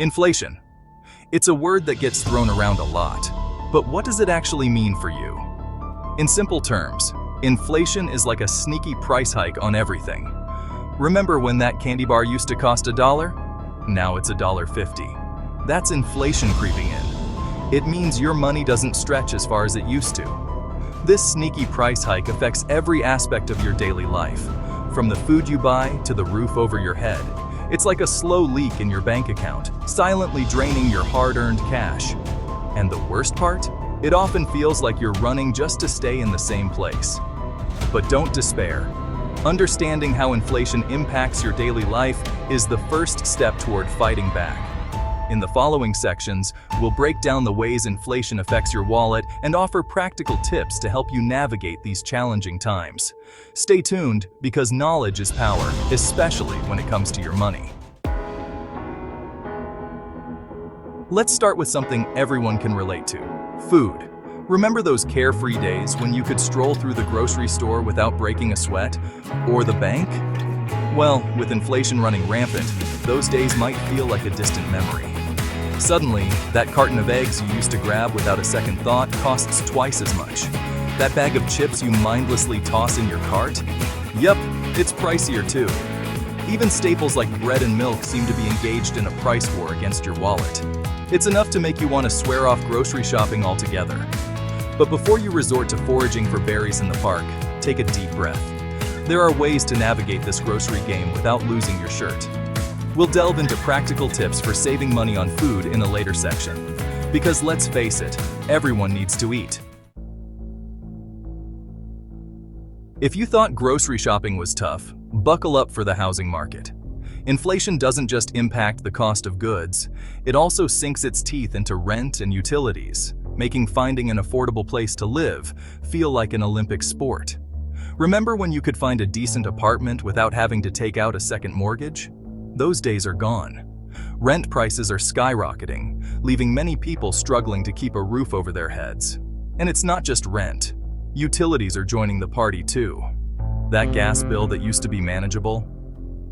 Inflation. It's a word that gets thrown around a lot, but what does it actually mean for you? In simple terms, inflation is like a sneaky price hike on everything. Remember when that candy bar used to cost $1? Now it's $1.50. That's inflation creeping in. It means your money doesn't stretch as far as it used to. This sneaky price hike affects every aspect of your daily life, from the food you buy to the roof over your head. It's like a slow leak in your bank account, silently draining your hard-earned cash. And the worst part? It often feels like you're running just to stay in the same place. But don't despair. Understanding how inflation impacts your daily life is the first step toward fighting back. In the following sections, we'll break down the ways inflation affects your wallet and offer practical tips to help you navigate these challenging times. Stay tuned, because knowledge is power, especially when it comes to your money. Let's start with something everyone can relate to: food. Remember those carefree days when you could stroll through the grocery store without breaking a sweat? Or the bank? Well, with inflation running rampant, those days might feel like a distant memory. Suddenly, that carton of eggs you used to grab without a second thought costs twice as much. That bag of chips you mindlessly toss in your cart? Yup, it's pricier too. Even staples like bread and milk seem to be engaged in a price war against your wallet. It's enough to make you want to swear off grocery shopping altogether. But before you resort to foraging for berries in the park, take a deep breath. There are ways to navigate this grocery game without losing your shirt. We'll delve into practical tips for saving money on food in a later section. Because let's face it, everyone needs to eat. If you thought grocery shopping was tough, buckle up for the housing market. Inflation doesn't just impact the cost of goods, it also sinks its teeth into rent and utilities, making finding an affordable place to live feel like an Olympic sport. Remember when you could find a decent apartment without having to take out a second mortgage? Those days are gone. Rent prices are skyrocketing, leaving many people struggling to keep a roof over their heads. And it's not just rent. Utilities are joining the party too. That gas bill that used to be manageable?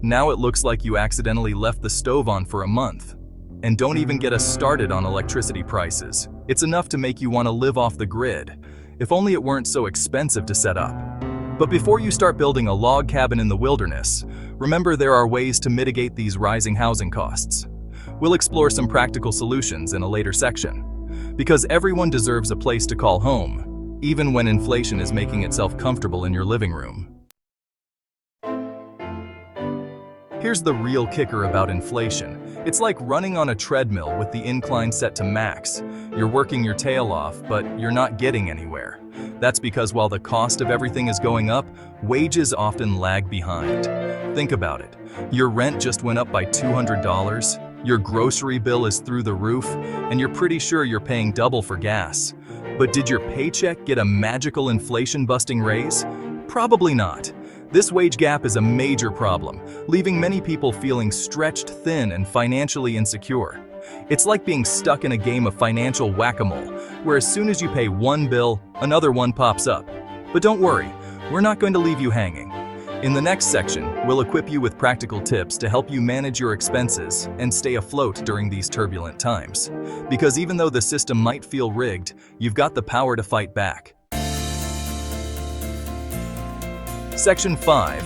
Now it looks like you accidentally left the stove on for a month. And don't even get us started on electricity prices. It's enough to make you want to live off the grid. If only it weren't so expensive to set up. But before you start building a log cabin in the wilderness, remember there are ways to mitigate these rising housing costs. We'll explore some practical solutions in a later section. Because everyone deserves a place to call home, even when inflation is making itself comfortable in your living room. Here's the real kicker about inflation. It's like running on a treadmill with the incline set to max. You're working your tail off, but you're not getting anywhere. That's because while the cost of everything is going up, wages often lag behind. Think about it. Your rent just went up by $200, your grocery bill is through the roof, and you're pretty sure you're paying double for gas. But did your paycheck get a magical inflation-busting raise? Probably not. This wage gap is a major problem, leaving many people feeling stretched thin and financially insecure. It's like being stuck in a game of financial whack-a-mole, where as soon as you pay one bill, another one pops up. But don't worry, we're not going to leave you hanging. In the next section, we'll equip you with practical tips to help you manage your expenses and stay afloat during these turbulent times. Because even though the system might feel rigged, you've got the power to fight back. Section 5.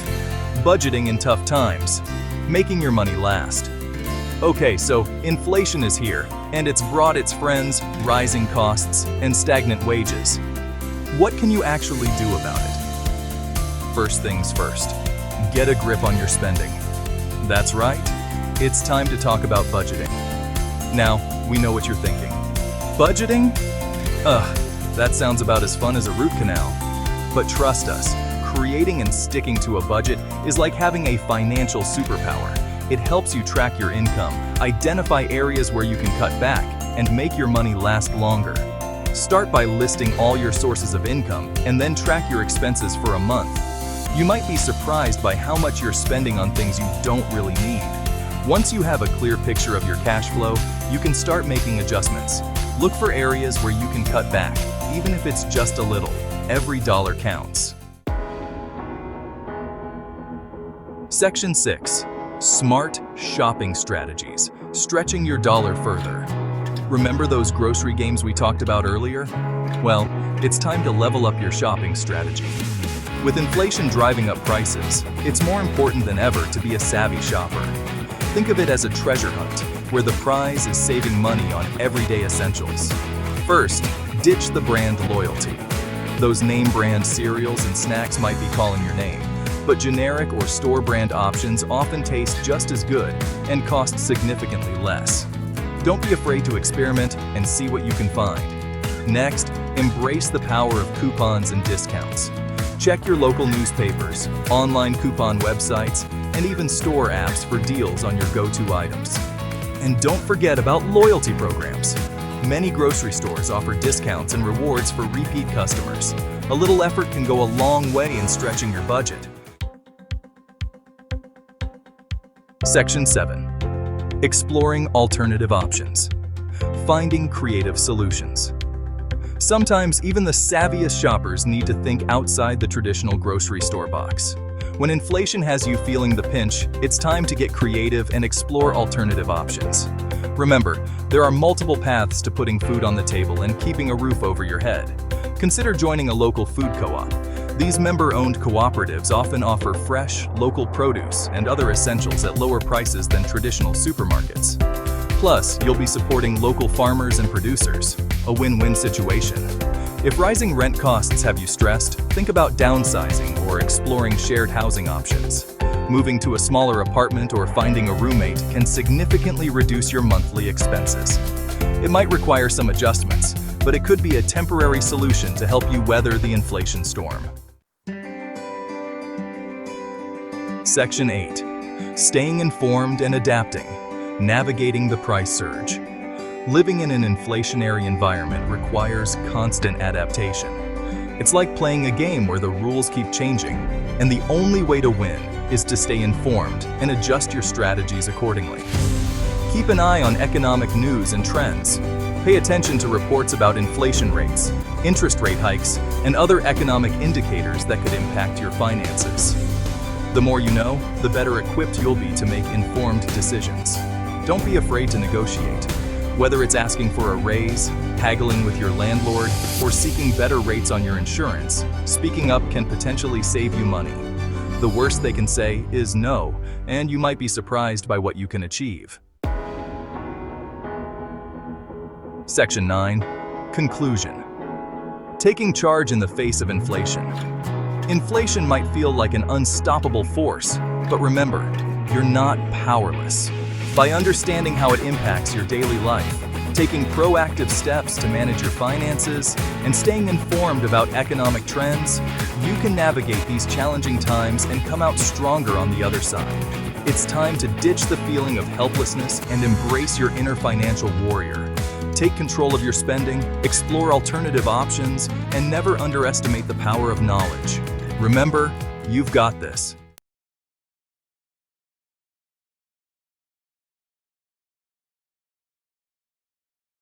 Budgeting in tough times. Making your money last. Okay, so inflation is here, and it's brought its friends, rising costs, and stagnant wages. What can you actually do about it? First things first, get a grip on your spending. That's right, it's time to talk about budgeting. Now, we know what you're thinking. Budgeting? That sounds about as fun as a root canal. But trust us, creating and sticking to a budget is like having a financial superpower. It helps you track your income, identify areas where you can cut back, and make your money last longer. Start by listing all your sources of income and then track your expenses for a month. You might be surprised by how much you're spending on things you don't really need. Once you have a clear picture of your cash flow, you can start making adjustments. Look for areas where you can cut back, even if it's just a little. Every dollar counts. Section 6. Smart shopping strategies. Stretching your dollar further. Remember those grocery games we talked about earlier? Well, it's time to level up your shopping strategy. With inflation driving up prices, it's more important than ever to be a savvy shopper. Think of it as a treasure hunt, where the prize is saving money on everyday essentials. First, ditch the brand loyalty. Those name brand cereals and snacks might be calling your name, but generic or store brand options often taste just as good and cost significantly less. Don't be afraid to experiment and see what you can find. Next, embrace the power of coupons and discounts. Check your local newspapers, online coupon websites, and even store apps for deals on your go-to items. And don't forget about loyalty programs. Many grocery stores offer discounts and rewards for repeat customers. A little effort can go a long way in stretching your budget. Section 7. Exploring alternative options. Finding creative solutions. Sometimes even the savviest shoppers need to think outside the traditional grocery store box. When inflation has you feeling the pinch, it's time to get creative and explore alternative options. Remember, there are multiple paths to putting food on the table and keeping a roof over your head. Consider joining a local food co-op. These member-owned cooperatives often offer fresh, local produce and other essentials at lower prices than traditional supermarkets. Plus, you'll be supporting local farmers and producers, a win-win situation. If rising rent costs have you stressed, think about downsizing or exploring shared housing options. Moving to a smaller apartment or finding a roommate can significantly reduce your monthly expenses. It might require some adjustments, but it could be a temporary solution to help you weather the inflation storm. Section 8. Staying informed and adapting. Navigating the price surge. Living in an inflationary environment requires constant adaptation. It's like playing a game where the rules keep changing, and the only way to win is to stay informed and adjust your strategies accordingly. Keep an eye on economic news and trends. Pay attention to reports about inflation rates, interest rate hikes, and other economic indicators that could impact your finances. The more you know, the better equipped you'll be to make informed decisions. Don't be afraid to negotiate. Whether it's asking for a raise, haggling with your landlord, or seeking better rates on your insurance, speaking up can potentially save you money. The worst they can say is no, and you might be surprised by what you can achieve. Section 9. Conclusion. Taking charge in the face of inflation. Inflation might feel like an unstoppable force, but remember, you're not powerless. By understanding how it impacts your daily life, taking proactive steps to manage your finances, and staying informed about economic trends, you can navigate these challenging times and come out stronger on the other side. It's time to ditch the feeling of helplessness and embrace your inner financial warrior. Take control of your spending, explore alternative options, and never underestimate the power of knowledge. Remember, you've got this.